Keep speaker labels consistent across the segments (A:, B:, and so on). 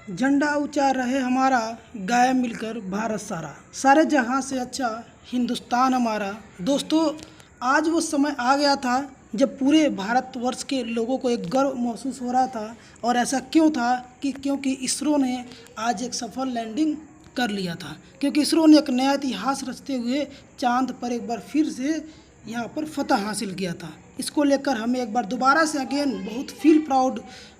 A: झंडा ऊंचा रहे हमारा, गाए मिलकर भारत सारा, सारे जहां से अच्छा हिंदुस्तान हमारा। दोस्तों, आज वो समय आ गया था जब पूरे भारतवर्ष के लोगों को एक गर्व महसूस हो रहा था। और ऐसा क्यों था क्योंकि इसरो ने आज एक सफल लैंडिंग कर लिया था, क्योंकि इसरो ने एक नया इतिहास रचते हुए चांद पर एक बार फिर से यहाँ पर फतह हासिल किया था। इसको लेकर हमें एक बार दोबारा से अगेन बहुत फील प्राउड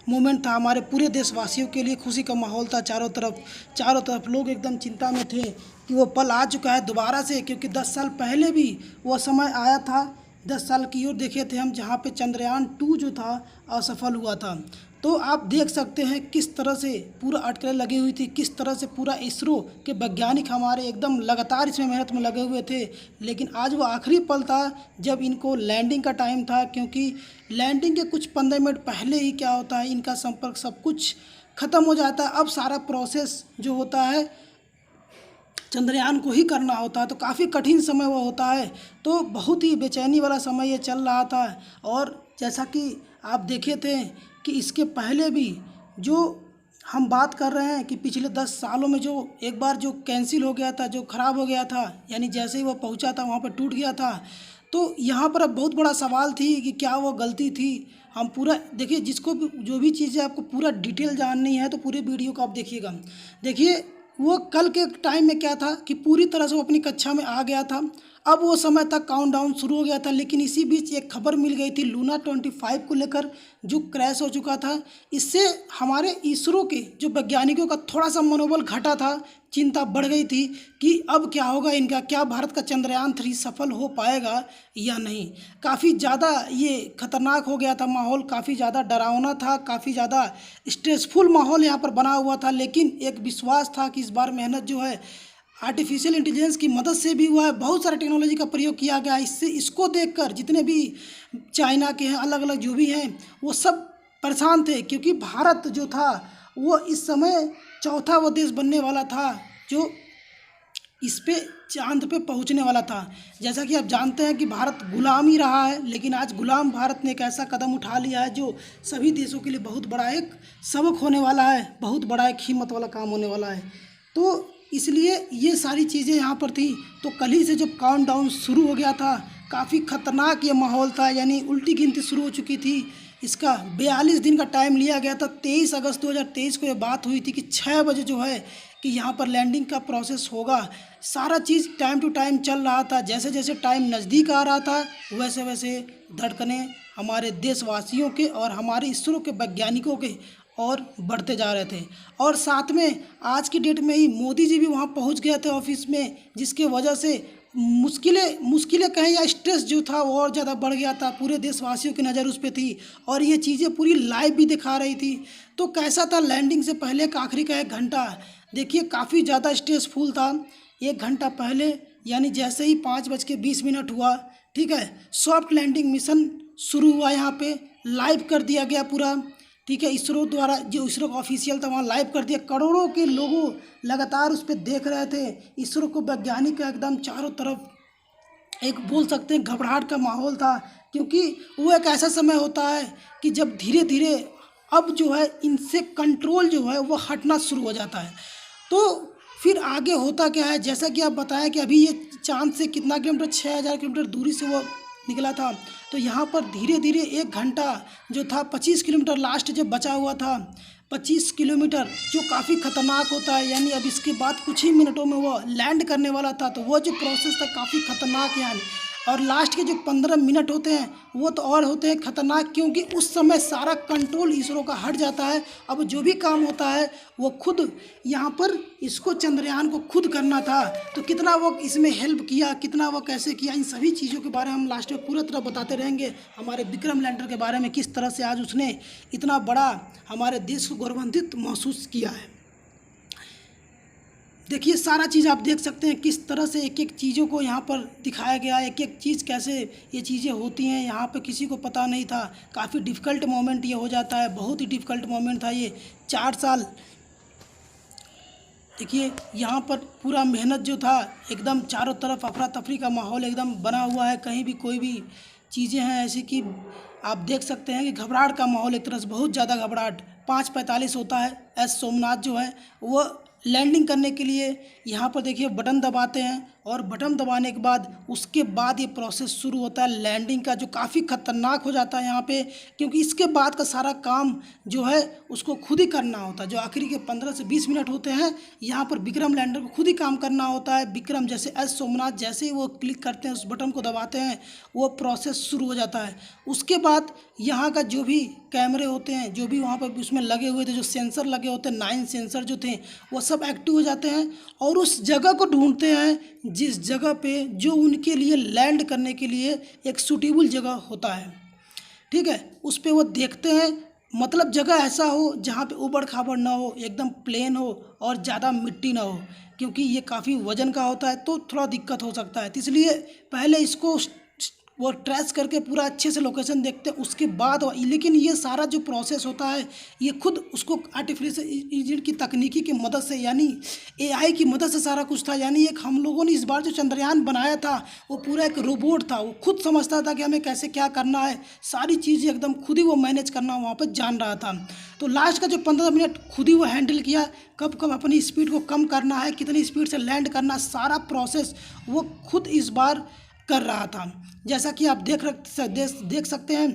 A: मोमेंट था। हमारे पूरे देशवासियों के लिए खुशी का माहौल था। चारों तरफ लोग एकदम चिंता में थे कि वो पल आ चुका है दोबारा से, क्योंकि 10 साल पहले भी वो समय आया था। 10 साल की ओर देखे थे हम, जहाँ पे चंद्रयान-2 जो था असफल हुआ था। तो आप देख सकते हैं किस तरह से पूरा अटकलें लगी हुई थी, किस तरह से पूरा इसरो के वैज्ञानिक हमारे एकदम लगातार इसमें मेहनत में लगे हुए थे। लेकिन आज वो आखिरी पल था जब इनको लैंडिंग का टाइम था, क्योंकि लैंडिंग के कुछ 15 मिनट पहले ही क्या होता है, इनका संपर्क सब कुछ ख़त्म हो जाता है। अब सारा प्रोसेस जो होता है चंद्रयान को ही करना होता है, तो काफ़ी कठिन समय वो होता है। तो बहुत ही बेचैनी वाला समय ये चल रहा था। और जैसा कि आप देखे थे कि इसके पहले भी जो हम बात कर रहे हैं कि पिछले 10 सालों में जो एक बार जो कैंसिल हो गया था, जो ख़राब हो गया था, यानी जैसे ही वो पहुंचा था वहाँ पर टूट गया था। तो यहाँ पर अब बहुत बड़ा सवाल थी कि क्या वो गलती थी। हम पूरा देखिए, जिसको भी जो भी चीज़ें आपको पूरा डिटेल जाननी है तो पूरे वीडियो को आप देखिएगा। देखिए, वो कल के टाइम में क्या था कि पूरी तरह से वो अपनी कक्षा में आ गया था। अब वो समय तक काउंटडाउन शुरू हो गया था, लेकिन इसी बीच एक खबर मिल गई थी लूना 25 को लेकर, जो क्रैश हो चुका था। इससे हमारे इसरो के जो वैज्ञानिकों का थोड़ा सा मनोबल घटा था, चिंता बढ़ गई थी कि अब क्या होगा इनका, क्या भारत का चंद्रयान-3 सफल हो पाएगा या नहीं। काफ़ी ज़्यादा ये खतरनाक हो गया था माहौल, काफ़ी ज़्यादा डरावना था, काफ़ी ज़्यादा स्ट्रेसफुल माहौल यहाँ पर बना हुआ था। लेकिन एक विश्वास था कि इस बार मेहनत जो है आर्टिफिशियल इंटेलिजेंस की मदद से भी हुआ है, बहुत सारा टेक्नोलॉजी का प्रयोग किया गया है। इसको देखकर जितने भी चाइना के हैं, अलग अलग जो भी हैं, वो सब परेशान थे, क्योंकि भारत जो था वो इस समय चौथा वो देश बनने वाला था जो इस पे चांद पे पहुंचने वाला था। जैसा कि आप जानते हैं कि भारत गुलाम ही रहा है, लेकिन आज गुलाम भारत ने एक ऐसा कदम उठा लिया है जो सभी देशों के लिए बहुत बड़ा एक सबक होने वाला है, बहुत बड़ा एक हिम्मत वाला काम होने वाला है। तो इसलिए ये सारी चीज़ें यहाँ पर थी। तो कल ही से जब काउंटडाउन शुरू हो गया था, काफ़ी ख़तरनाक ये माहौल था, यानी उल्टी गिनती शुरू हो चुकी थी। इसका 42 दिन का टाइम लिया गया था। 23 अगस्त 2023 को ये बात हुई थी कि 6 बजे जो है कि यहाँ पर लैंडिंग का प्रोसेस होगा। सारा चीज़ टाइम टू टाइम चल रहा था। जैसे जैसे टाइम नज़दीक आ रहा था, वैसे वैसे धड़कनें हमारे देशवासियों के और हमारे इसरो के वैज्ञानिकों के और बढ़ते जा रहे थे। और साथ में आज की डेट में ही मोदी जी भी वहाँ पहुँच गए थे ऑफिस में, जिसके वजह से मुश्किलें कहें या स्ट्रेस जो था वो और ज़्यादा बढ़ गया था। पूरे देशवासियों की नज़र उस पर थी और ये चीज़ें पूरी लाइव भी दिखा रही थी। तो कैसा था लैंडिंग से पहले का आखिरी का 1 घंटा, देखिए काफ़ी ज़्यादा स्ट्रेसफुल था। 1 घंटा पहले यानी जैसे ही 5:20 हुआ, ठीक है, सॉफ्ट लैंडिंग मिशन शुरू हुआ, यहाँ पे लाइव कर दिया गया पूरा, ठीक है। इसरो द्वारा, जो इसरो का ऑफिशियल था वहाँ लाइव कर दिया। करोड़ों के लोगों लगातार उस पर देख रहे थे। इसरो को वैज्ञानिक का एकदम चारों तरफ एक बोल सकते हैं घबराहट का माहौल था, क्योंकि वो एक ऐसा समय होता है कि जब धीरे धीरे अब जो है इनसे कंट्रोल जो है वो हटना शुरू हो जाता है। तो फिर आगे होता क्या है, जैसा कि आप बताएं कि अभी ये चांद से कितना किलोमीटर, 6000 किलोमीटर दूरी से वो निकला था। तो यहाँ पर धीरे धीरे 1 घंटा जो था, 25 किलोमीटर लास्ट जब बचा हुआ था, 25 किलोमीटर जो काफ़ी ख़तरनाक होता है, यानी अब इसके बाद कुछ ही मिनटों में वो लैंड करने वाला था। तो वो जो प्रोसेस था काफ़ी ख़तरनाक है यानी। और लास्ट के जो 15 मिनट होते हैं वो तो और होते हैं ख़तरनाक, क्योंकि उस समय सारा कंट्रोल इसरो का हट जाता है। अब जो भी काम होता है वो खुद यहाँ पर इसको चंद्रयान को खुद करना था। तो कितना वो इसमें हेल्प किया, कितना वो कैसे किया, इन सभी चीज़ों के बारे में हम लास्ट में पूरा तरह बताते रहेंगे। हमारे विक्रम लैंडर के बारे में, किस तरह से आज उसने इतना बड़ा हमारे देश को गौरवान्वित महसूस किया है। देखिए, सारा चीज़ आप देख सकते हैं किस तरह से एक एक चीज़ों को यहाँ पर दिखाया गया, एक एक चीज़ कैसे ये चीज़ें होती हैं, यहाँ पर किसी को पता नहीं था। काफ़ी डिफ़िकल्ट मोमेंट ये हो जाता है, बहुत ही डिफ़िकल्ट मोमेंट था ये। 4 साल देखिए, यहाँ पर पूरा मेहनत जो था, एकदम चारों तरफ अफरा तफरी का माहौल एकदम बना हुआ है। कहीं भी कोई भी चीज़ें हैं ऐसी कि आप देख सकते हैं कि घबराहट का माहौल, एक तरह से बहुत ज़्यादा घबराहट। 5:45 होता है, एस सोमनाथ जो है वो लैंडिंग करने के लिए यहाँ पर देखिए बटन दबाते हैं, और बटन दबाने के बाद उसके बाद ये प्रोसेस शुरू होता है लैंडिंग का, जो काफ़ी खतरनाक हो जाता है यहाँ पे, क्योंकि इसके बाद का सारा काम जो है उसको खुद ही करना होता है। जो आखिरी के 15 से 20 मिनट होते हैं यहाँ पर विक्रम लैंडर को खुद ही काम करना होता है। विक्रम जैसे एस सोमनाथ जैसे ही वो क्लिक करते हैं, उस बटन को दबाते हैं, वो प्रोसेस शुरू हो जाता है। उसके बाद यहाँ का जो भी कैमरे होते हैं, जो भी वहाँ पर उसमें लगे हुए थे, जो सेंसर लगे होते हैं, 9 सेंसर जो थे, वो सब एक्टिव हो जाते हैं और उस जगह को ढूंढते हैं जिस जगह पे जो उनके लिए लैंड करने के लिए एक सूटेबल जगह होता है। ठीक है, उस पे वो देखते हैं, मतलब जगह ऐसा हो जहाँ पे ऊबड़ खाबड़ ना हो, एकदम प्लेन हो और ज़्यादा मिट्टी ना हो, क्योंकि ये काफ़ी वजन का होता है तो थोड़ा दिक्कत हो सकता है। तो इसलिए पहले इसको वो ट्रेस करके पूरा अच्छे से लोकेशन देखते हैं, उसके बाद लेकिन ये सारा जो प्रोसेस होता है ये खुद उसको आर्टिफिशियल इंटेलिजेंस की तकनीकी की मदद से, यानी एआई की मदद से सारा कुछ था। यानी एक हम लोगों ने इस बार जो चंद्रयान बनाया था वो पूरा एक रोबोट था, वो खुद समझता था कि हमें कैसे क्या करना है, सारी चीज़ें एकदम खुद ही वो मैनेज करना वहाँ पर जान रहा था। तो लास्ट का जो 15 मिनट खुद ही वो हैंडल किया, कब कब अपनी स्पीड को कम करना है, कितनी स्पीड से लैंड करना, सारा प्रोसेस वो खुद इस बार कर रहा था। जैसा कि आप देख सकते हैं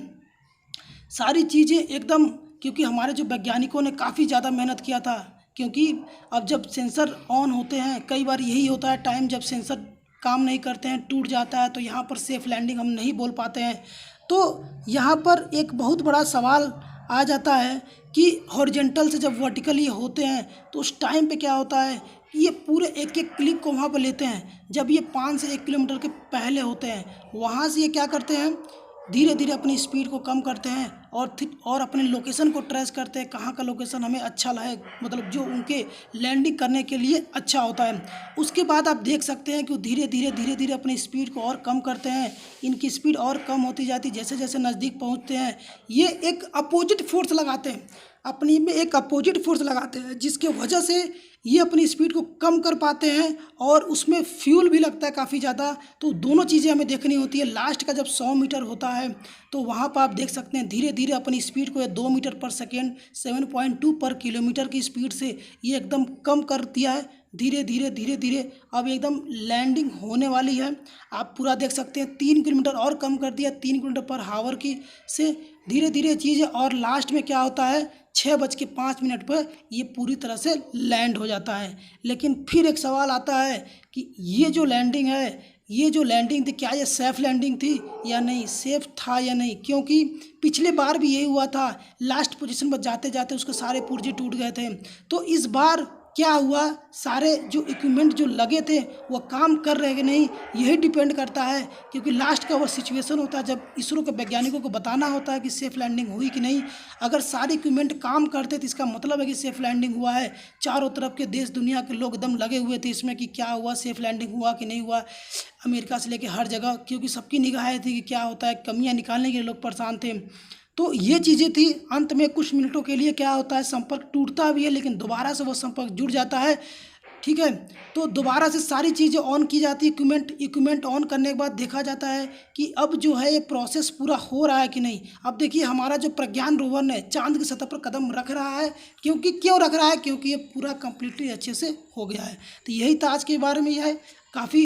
A: सारी चीज़ें एकदम, क्योंकि हमारे जो वैज्ञानिकों ने काफ़ी ज़्यादा मेहनत किया था। क्योंकि अब जब सेंसर ऑन होते हैं, कई बार यही होता है टाइम जब सेंसर काम नहीं करते हैं, टूट जाता है, तो यहाँ पर सेफ़ लैंडिंग हम नहीं बोल पाते हैं। तो यहाँ पर एक बहुत बड़ा सवाल आ जाता है कि हॉरिजॉन्टल से जब वर्टिकली होते हैं तो उस टाइम पे क्या होता है, ये पूरे एक एक क्लिक को वहाँ पर लेते हैं। जब ये 5 से 1 किलोमीटर के पहले होते हैं, वहाँ से ये क्या करते हैं, धीरे धीरे अपनी स्पीड को कम करते हैं और अपने लोकेशन को ट्रेस करते हैं, कहाँ का लोकेशन हमें अच्छा लगे, मतलब जो उनके लैंडिंग करने के लिए अच्छा होता है। उसके बाद आप देख सकते हैं कि वो धीरे धीरे अपनी स्पीड को और कम करते हैं। इनकी स्पीड और कम होती जाती जैसे जैसे नज़दीक पहुँचते हैं। ये एक अपोजिट फोर्स लगाते हैं, अपनी में एक अपोजिट फोर्स लगाते हैं, जिसके वजह से ये अपनी स्पीड को कम कर पाते हैं और उसमें फ्यूल भी लगता है काफ़ी ज़्यादा। तो दोनों चीज़ें हमें देखनी होती है। लास्ट का जब 100 मीटर होता है तो वहाँ पर आप देख सकते हैं धीरे धीरे अपनी स्पीड को 2 मीटर पर सेकेंड 7.2 पर किलोमीटर की स्पीड से ये एकदम कम कर दिया है। धीरे धीरे अब एकदम लैंडिंग होने वाली है। आप पूरा देख सकते हैं 3 किलोमीटर और कम कर दिया, 3 किलोमीटर पर हावर की से धीरे धीरे चीज़ें, और लास्ट में क्या होता है 6:05 पर ये पूरी तरह से लैंड हो जाता है। लेकिन फिर एक सवाल आता है कि ये जो लैंडिंग थी, क्या ये सेफ़ लैंडिंग थी या नहीं, सेफ़ था या नहीं, क्योंकि पिछले बार भी यही हुआ था, लास्ट पोजीशन पर जाते जाते उसके सारे पुर्जे टूट गए थे। तो इस बार क्या हुआ, सारे जो इक्विपमेंट जो लगे थे वो काम कर रहे हैं कि नहीं, यही डिपेंड करता है। क्योंकि लास्ट का वो सिचुएशन होता है जब इसरो के वैज्ञानिकों को बताना होता है कि सेफ़ लैंडिंग हुई कि नहीं। अगर सारे इक्विपमेंट काम करते तो इसका मतलब है कि सेफ़ लैंडिंग हुआ है। चारों तरफ के देश दुनिया के लोग एकदम लगे हुए थे इसमें कि क्या हुआ, सेफ़ लैंडिंग हुआ कि नहीं हुआ, अमेरिका से लेकर हर जगह, क्योंकि सबकी निगाहें थी कि क्या होता है, कमियाँ निकालने के लिए लोग परेशान थे। तो ये चीज़ें थी। अंत में कुछ मिनटों के लिए क्या होता है, संपर्क टूटता भी है लेकिन दोबारा से वो संपर्क जुड़ जाता है। ठीक है, तो दोबारा से सारी चीज़ें ऑन की जाती है। इक्विपमेंट ऑन करने के बाद देखा जाता है कि अब जो है ये प्रोसेस पूरा हो रहा है कि नहीं। अब देखिए हमारा जो प्रज्ञान रोवर ने चांद की सतह पर कदम रख रहा है, क्यों रख रहा है, क्योंकि ये पूरा कम्प्लीटली अच्छे से हो गया है। तो यही था आज के बारे में, यह है काफ़ी